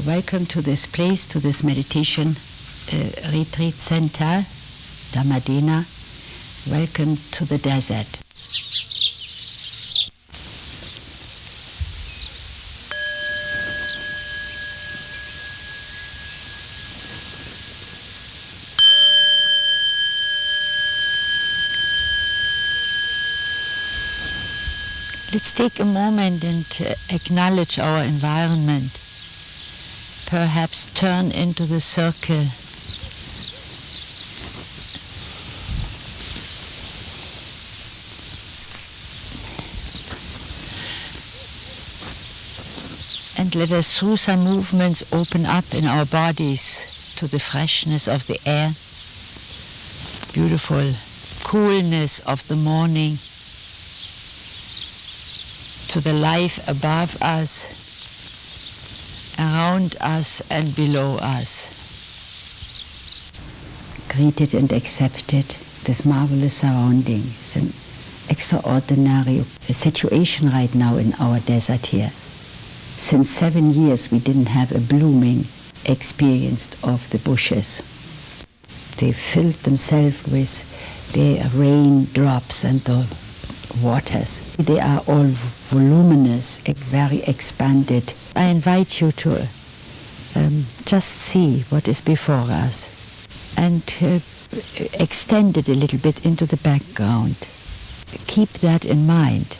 Welcome to this place, to this meditation retreat center, Dhammadena. Welcome to the desert. Let's take a moment and acknowledge our environment. Perhaps turn into the circle. And let us, through some movements, open up in our bodies to the freshness of the air, beautiful coolness of the morning, to the life above us, around us and below us. Greeted and accepted this marvelous surrounding. It's an extraordinary situation right now in our desert here. Since 7 years we didn't have a blooming experience of the bushes. They filled themselves with the raindrops and the waters. They are all voluminous, very expanded. I invite you to just see what is before us and extend it a little bit into the background. Keep that in mind,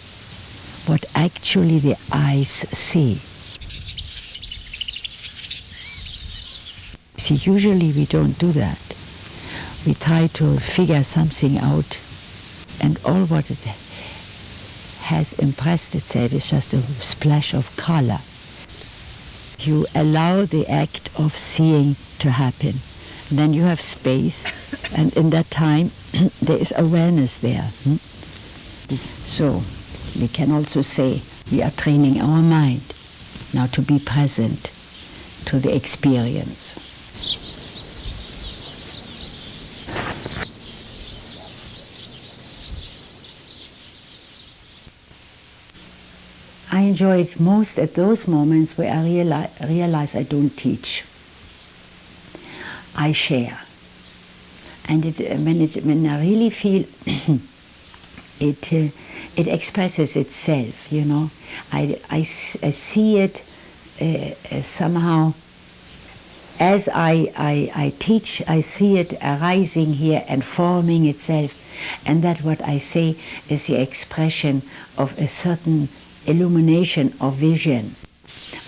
what actually the eyes see. See, usually we don't do that. We try to figure something out, and all what it has impressed itself is just a splash of color. You allow the act of seeing to happen. And then you have space, and in that time there is awareness there. So we can also say we are training our mind now to be present to the experience. I enjoy it most at those moments where I realize I don't teach. I share. And when I really feel it expresses itself, you know. I see it somehow as I teach. I see it arising here and forming itself. And that what I say is the expression of a certain illumination of vision,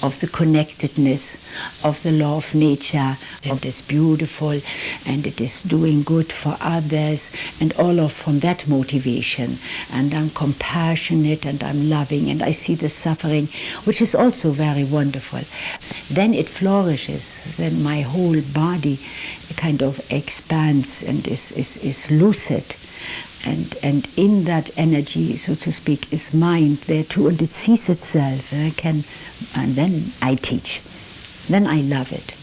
of the connectedness, of the law of nature. It is beautiful and it is doing good for others, and all of from that motivation. And I'm compassionate and I'm loving and I see the suffering, which is also very wonderful. Then it flourishes, then my whole body kind of expands and is lucid. And in that energy, so to speak, is mind there too, and it sees itself. And then I teach. Then I love it.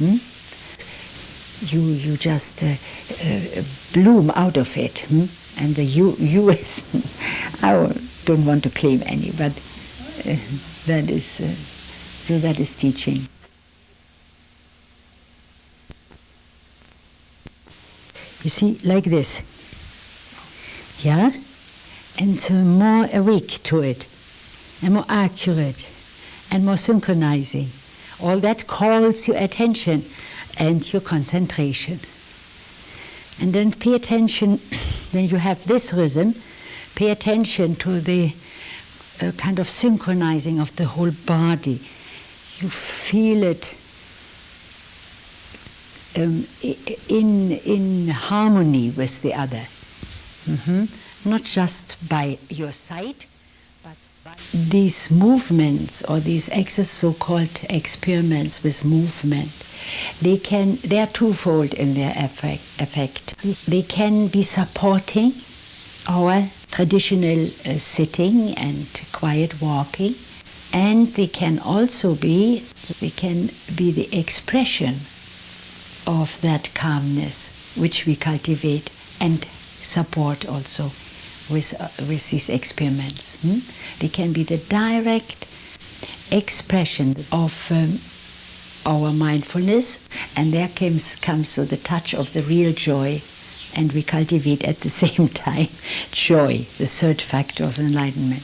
You just bloom out of it. And the you is, I don't want to claim any, but that is teaching. You see, like this. Yeah? And so more awake to it, and more accurate, and more synchronizing. All that calls your attention and your concentration. And then pay attention, when you have this rhythm, pay attention to the kind of synchronizing of the whole body. You feel it in harmony with the other. Not just by your sight, but by these movements or these so-called experiments with movement. They are twofold in their effect. They can be supporting our traditional sitting and quiet walking, and they can also be the expression of that calmness which we cultivate and support also with these experiments. They can be the direct expression of our mindfulness, and there comes so the touch of the real joy, and we cultivate at the same time joy, the third factor of enlightenment.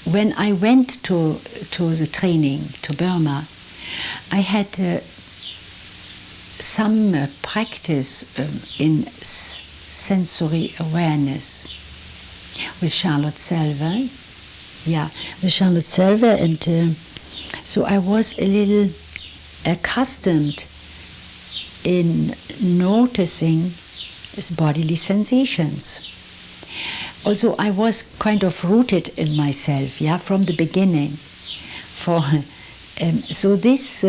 When I went to the training to Burma, I had some practice in sensory awareness with Charlotte Selver. Yeah, with Charlotte Selver, and so I was a little accustomed in noticing bodily sensations. Also, I was kind of rooted in myself, yeah, from the beginning. So this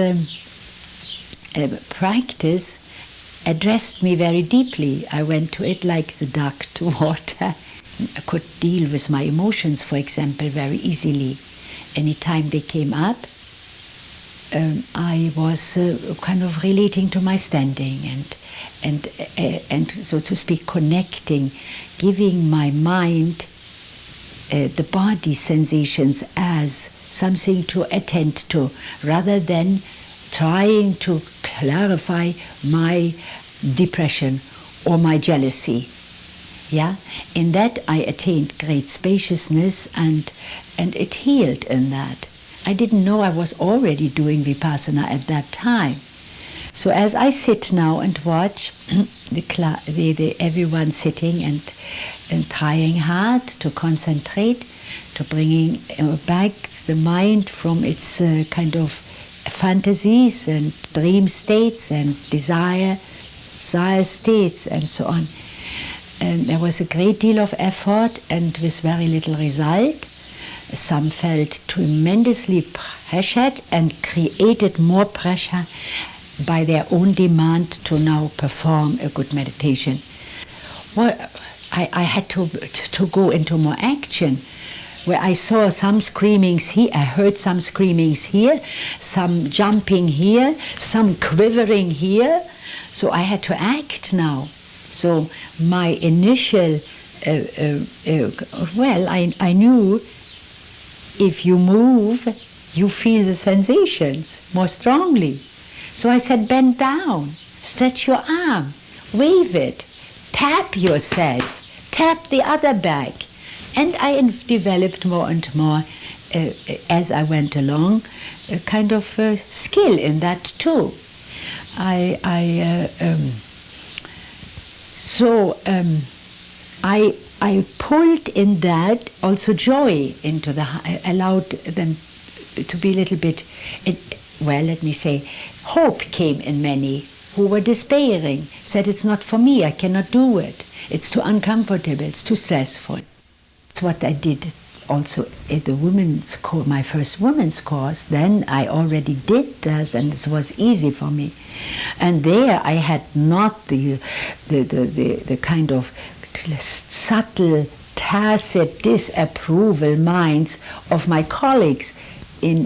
practice addressed me very deeply. I went to it like the duck to water. I could deal with my emotions, for example, very easily. Anytime they came up, I was kind of relating to my standing and so to speak, connecting, giving my mind the body sensations as something to attend to, rather than trying to clarify my depression or my jealousy. Yeah, in that I attained great spaciousness, and it healed in that. I didn't know I was already doing Vipassana at that time. So as I sit now and watch everyone sitting and trying hard to concentrate, to bringing back the mind from its kind of fantasies and dream states and desire states and so on. And there was a great deal of effort and with very little result. Some felt tremendously pressured and created more pressure by their own demand to now perform a good meditation. Well, I had to go into more action, where I saw some screamings here, I heard some screamings here, some jumping here, some quivering here. So I had to act now. So my initial, I knew if you move, you feel the sensations more strongly. So I said, bend down, stretch your arm, wave it, tap yourself, tap the other back. And I developed more and more, as I went along, a kind of skill in that too. I pulled in that also joy into allowed them to be a little bit, let me say, hope came in many who were despairing, said it's not for me, I cannot do it, it's too uncomfortable, it's too stressful. That's what I did also at the women's course, my first women's course. Then I already did this, and it was easy for me. And there I had not the kind of subtle, tacit disapproval minds of my colleagues in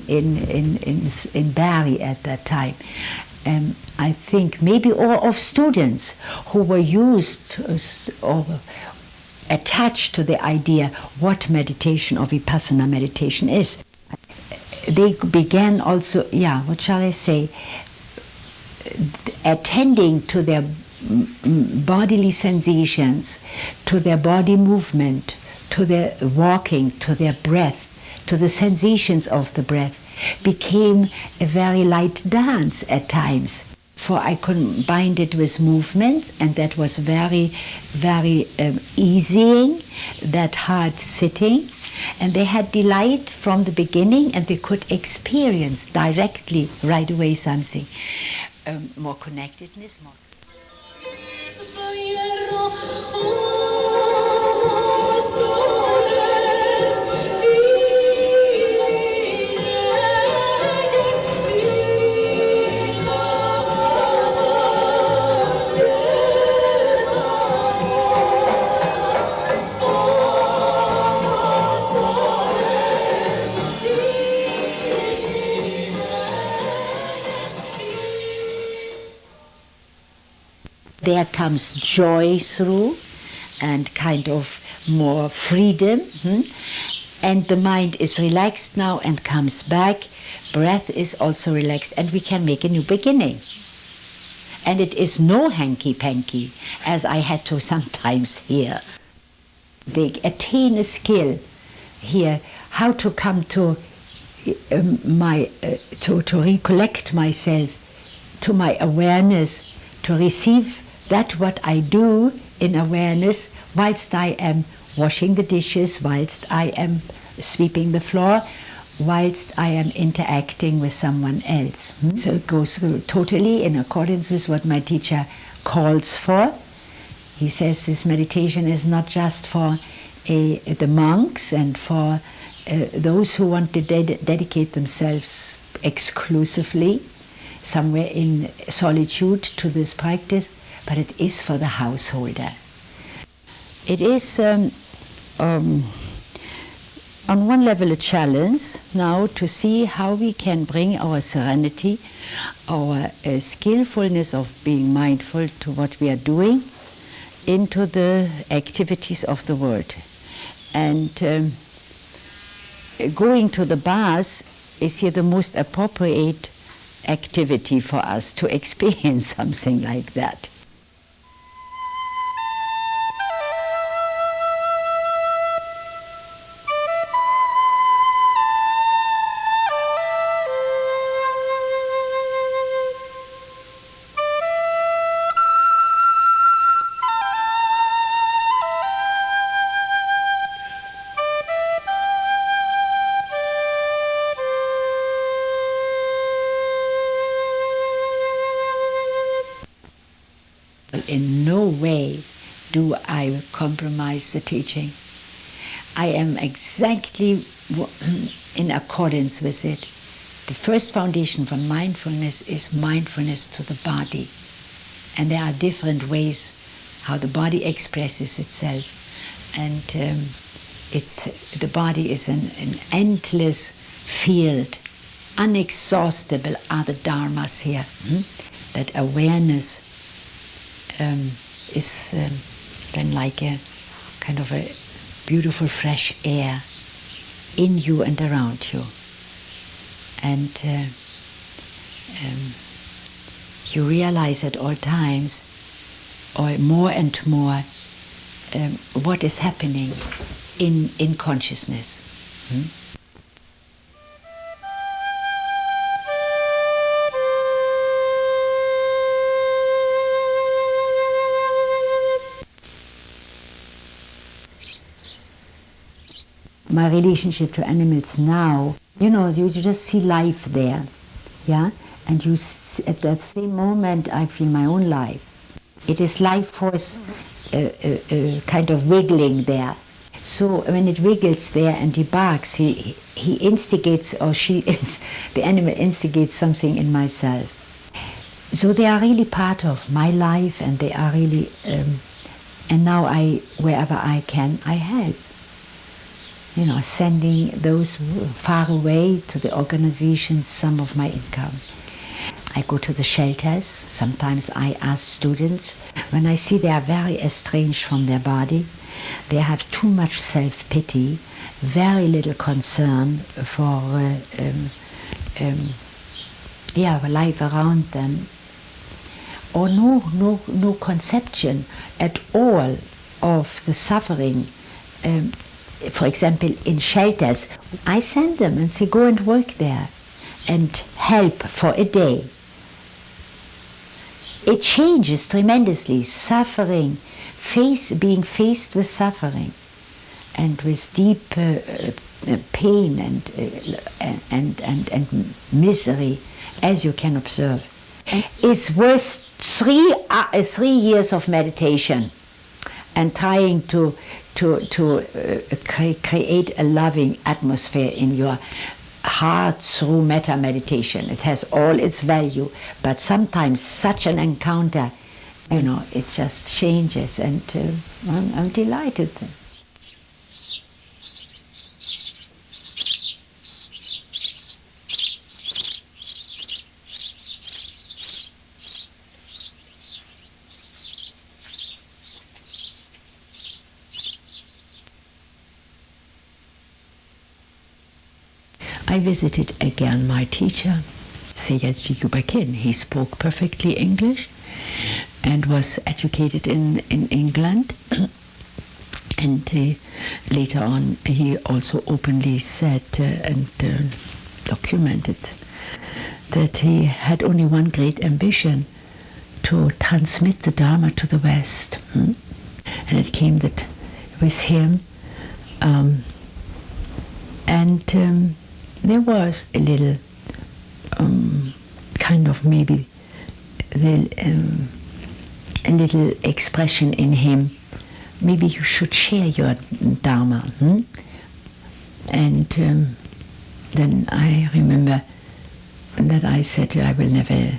Bari at that time. I think maybe, or of students who were used or attached to the idea what meditation or Vipassana meditation is. They began also, what shall I say, attending to their bodily sensations, to their body movement, to their walking, to their breath, to the sensations of the breath, became a very light dance at times. For I combined it with movements, and that was very, very easing, that hard sitting. And they had delight from the beginning, and they could experience directly, right away, something. More connectedness, more. There comes joy through, and kind of more freedom. and the mind is relaxed now and comes back. Breath is also relaxed, and we can make a new beginning. And it is no hanky-panky, as I had to sometimes hear. They attain a skill here, how to come to to recollect myself, to my awareness, to receive that what I do in awareness whilst I am washing the dishes, whilst I am sweeping the floor, whilst I am interacting with someone else. So it goes through totally in accordance with what my teacher calls for. He says this meditation is not just for the monks and for those who want to dedicate themselves exclusively somewhere in solitude to this practice, but it is for the householder. It is on one level a challenge now to see how we can bring our serenity, our skillfulness of being mindful to what we are doing into the activities of the world. And going to the bath is here the most appropriate activity for us to experience something like that. In no way do I compromise the teaching. I am exactly in accordance with it. The first foundation for mindfulness is mindfulness to the body. And there are different ways how the body expresses itself. And the body is an endless field. Unexhaustible are the dharmas here. That awareness is then like a kind of a beautiful fresh air in you and around you. And you realize at all times, or more and more, what is happening in consciousness. My relationship to animals now, you just see life there, yeah? And at that same moment, I feel my own life. It is life force kind of wiggling there. So when it wiggles there and he barks, he instigates, or the animal instigates something in myself. So they are really part of my life, and they are really, and now wherever I can, I help. Sending those far away to the organizations some of my income. I go to the shelters. Sometimes I ask students, when I see they are very estranged from their body, they have too much self-pity, very little concern for life around them, or no conception at all of the suffering. For example, in shelters, I send them and say, go and work there and help for a day. It changes tremendously. Suffering, being faced with suffering and with deep pain and misery, as you can observe, is worth 3 years of meditation and trying to create a loving atmosphere in your heart through metta meditation. It has all its value, but sometimes such an encounter, it just changes, and I'm delighted. I visited again my teacher, Seyedji Yubakin. He spoke perfectly English and was educated in England. And later on, he also openly said and documented that he had only one great ambition, to transmit the Dharma to the West. And it came that with him, there was a little kind of maybe a little expression in him, maybe you should share your Dharma. And then I remember that I said, I will never,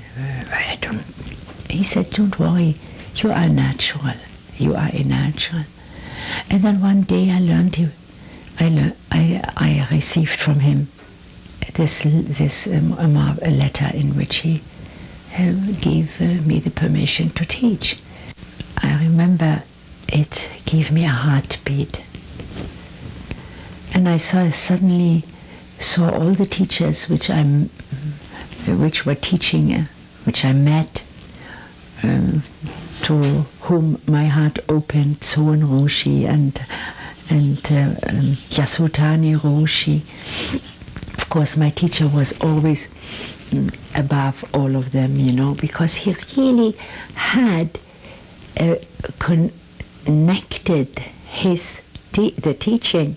he said, don't worry, you are natural, you are a natural. And then one day I learned, I received from him this a letter in which he gave me the permission to teach. I remember it gave me a heartbeat. And I suddenly saw all the teachers which were teaching, which I met, to whom my heart opened, Soen Roshi and Yasutani Roshi. Of course, my teacher was always above all of them, because he really had connected the teaching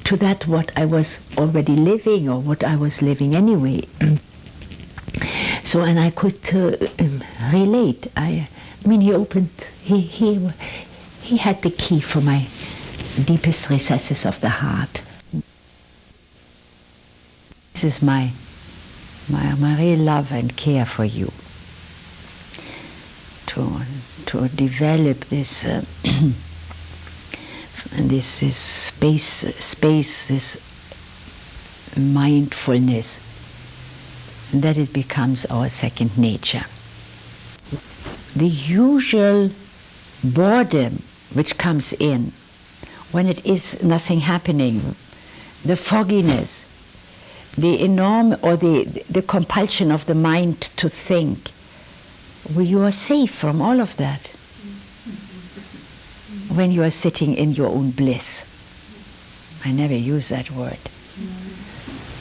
to that what I was already living, or what I was living anyway. So, and I could relate. I mean, he opened. He had the key for my deepest recesses of the heart. This is my real love and care for you. To develop this this space, this mindfulness, that it becomes our second nature. The usual boredom which comes in when it is nothing happening, the fogginess, the the compulsion of the mind to think, well, you are safe from all of that when you are sitting in your own bliss. I never use that word,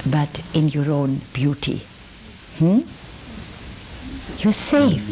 but in your own beauty. You're safe.